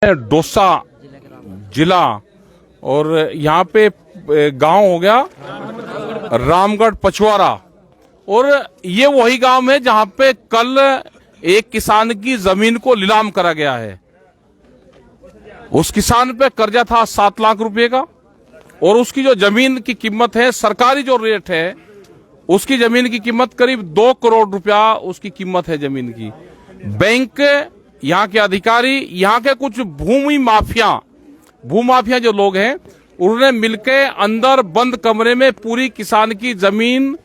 डोसा जिला और यहाँ पे गांव हो गया रामगढ़ पचवारा। और ये वही गांव है जहां पे कल एक किसान की जमीन को नीलाम करा गया है। उस किसान पे कर्जा था 7 लाख रुपए का और उसकी जो जमीन की कीमत है, सरकारी जो रेट है, उसकी जमीन की कीमत करीब 2 करोड़ रुपया उसकी कीमत है जमीन की। बैंक, यहाँ के अधिकारी, यहाँ के कुछ भूमाफिया जो लोग हैं, उन्होंने मिलकर अंदर बंद कमरे में पूरी किसान की जमीन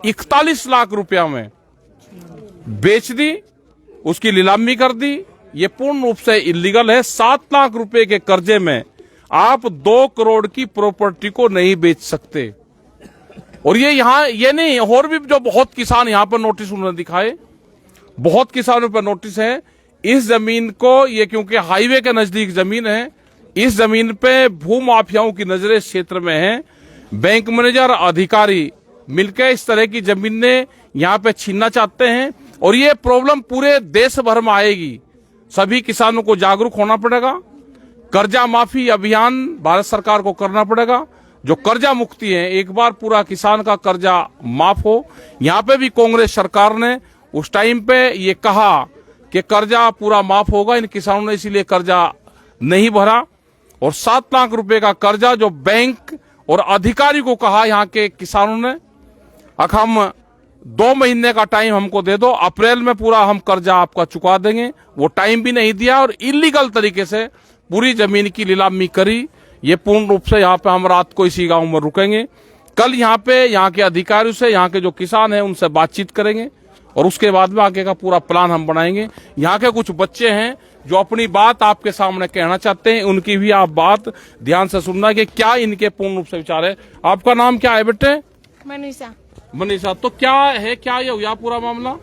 41 लाख रुपया में बेच दी, उसकी नीलामी कर दी। ये पूर्ण रूप से इलीगल है। 7 लाख रुपए के कर्जे में आप 2 करोड़ की प्रॉपर्टी को नहीं बेच सकते। और ये नहीं, और भी जो बहुत किसान यहाँ पर नोटिस उन्होंने दिखाए, बहुत किसानों पर नोटिस है। इस जमीन को, ये क्योंकि हाईवे के नजदीक जमीन है, इस जमीन पे भूमाफियाओं की नजरें इस क्षेत्र में हैं। बैंक मैनेजर, अधिकारी मिलकर इस तरह की जमीनें यहाँ पे छीनना चाहते हैं और ये प्रॉब्लम पूरे देश भर में आएगी। सभी किसानों को जागरूक होना पड़ेगा। कर्जा माफी अभियान भारत सरकार को करना पड़ेगा। जो कर्जा मुक्ति है, एक बार पूरा किसान का कर्जा माफ हो। यहाँ पे भी कांग्रेस सरकार ने उस टाइम पे ये कहा कि कर्जा पूरा माफ होगा, इन किसानों ने इसीलिए कर्जा नहीं भरा। और 7 लाख रुपए का कर्जा जो बैंक और अधिकारी को कहा यहाँ के किसानों ने, हम 2 महीने का टाइम हमको दे दो, अप्रैल में पूरा हम कर्जा आपका चुका देंगे, वो टाइम भी नहीं दिया और इलीगल तरीके से पूरी जमीन की नीलामी करी। ये पूर्ण रूप से यहाँ पे हम रात को इसी गांव में रुकेंगे। कल यहाँ पे यहाँ के अधिकारियों से, यहाँ के जो किसान हैं उनसे बातचीत करेंगे और उसके बाद में आगे का पूरा प्लान हम बनाएंगे। यहाँ के कुछ बच्चे हैं जो अपनी बात आपके सामने कहना चाहते हैं, उनकी भी आप बात ध्यान से सुनना कि क्या इनके पूर्ण रूप से विचार है। आपका नाम क्या है बेटे? मनीषा। तो क्या है, क्या ये हुआ पूरा मामला?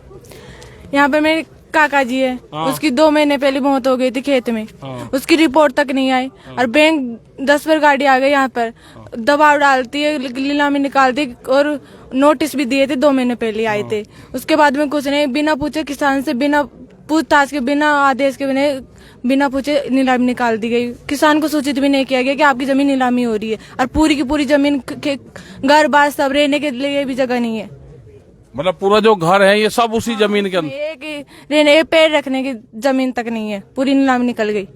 यहाँ पे मेरे काका जी है, उसकी 2 महीने पहले मौत हो गई थी खेत में। उसकी रिपोर्ट तक नहीं आई और बैंक 10 बार गाड़ी आ गई, यहाँ पर दबाव डालती है, नीलामी निकालती और नोटिस भी दिए थे, 2 महीने पहले आए थे। उसके बाद में कुछ नहीं, बिना पूछे किसान से, बिना पूछताछ के, बिना आदेश के, बिना पूछे नीलामी निकाल दी गई। किसान को सूचित भी नहीं किया गया कि आपकी जमीन नीलामी हो रही है और पूरी की पूरी जमीन, घर बार सब, रहने के लिए भी जगह नहीं है। मतलब पूरा जो घर है ये सब उसी जमीन के अंदर, रहने, पेड़ रखने की जमीन तक नहीं है, पूरी नीलामी निकल गई।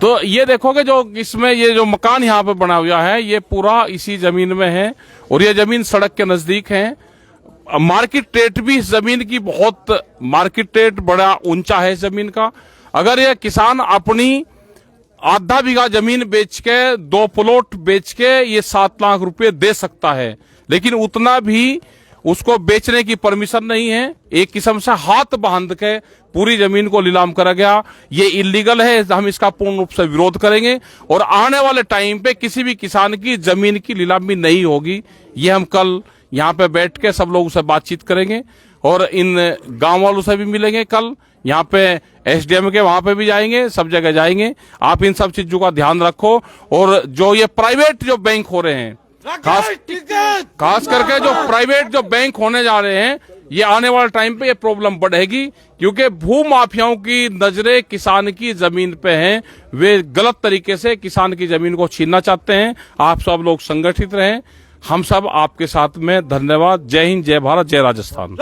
तो ये देखोगे जो इसमें ये जो मकान यहाँ पे बना हुआ है, ये पूरा इसी जमीन में है और ये जमीन सड़क के नजदीक है। मार्केट रेट भी इस जमीन की बहुत, मार्केट रेट बड़ा ऊंचा है इस जमीन का। अगर ये किसान अपनी आधा बीघा जमीन बेच के, 2 प्लॉट बेच के ये 7 लाख रुपए दे सकता है, लेकिन उतना भी उसको बेचने की परमिशन नहीं है। एक किस्म से हाथ बांध के पूरी जमीन को नीलाम करा गया। ये इलीगल है, हम इसका पूर्ण रूप से विरोध करेंगे और आने वाले टाइम पे किसी भी किसान की जमीन की नीलामी नहीं होगी। ये हम कल यहाँ पे बैठ के सब लोगों से बातचीत करेंगे और इन गांव वालों से भी मिलेंगे। कल यहाँ पे एसडीएम के वहां पे भी जाएंगे, सब जगह जाएंगे। आप इन सब चीजों का ध्यान रखो। और जो ये प्राइवेट जो बैंक हो रहे हैं, खास करके जो प्राइवेट जो बैंक होने जा रहे हैं, ये आने वाले टाइम पे ये प्रॉब्लम बढ़ेगी क्योंकि भूमाफियाओं की नजरें किसान की जमीन पे हैं। वे गलत तरीके से किसान की जमीन को छीनना चाहते हैं। आप सब लोग संगठित रहें, हम सब आपके साथ में। धन्यवाद। जय हिंद, जय भारत, जय राजस्थान।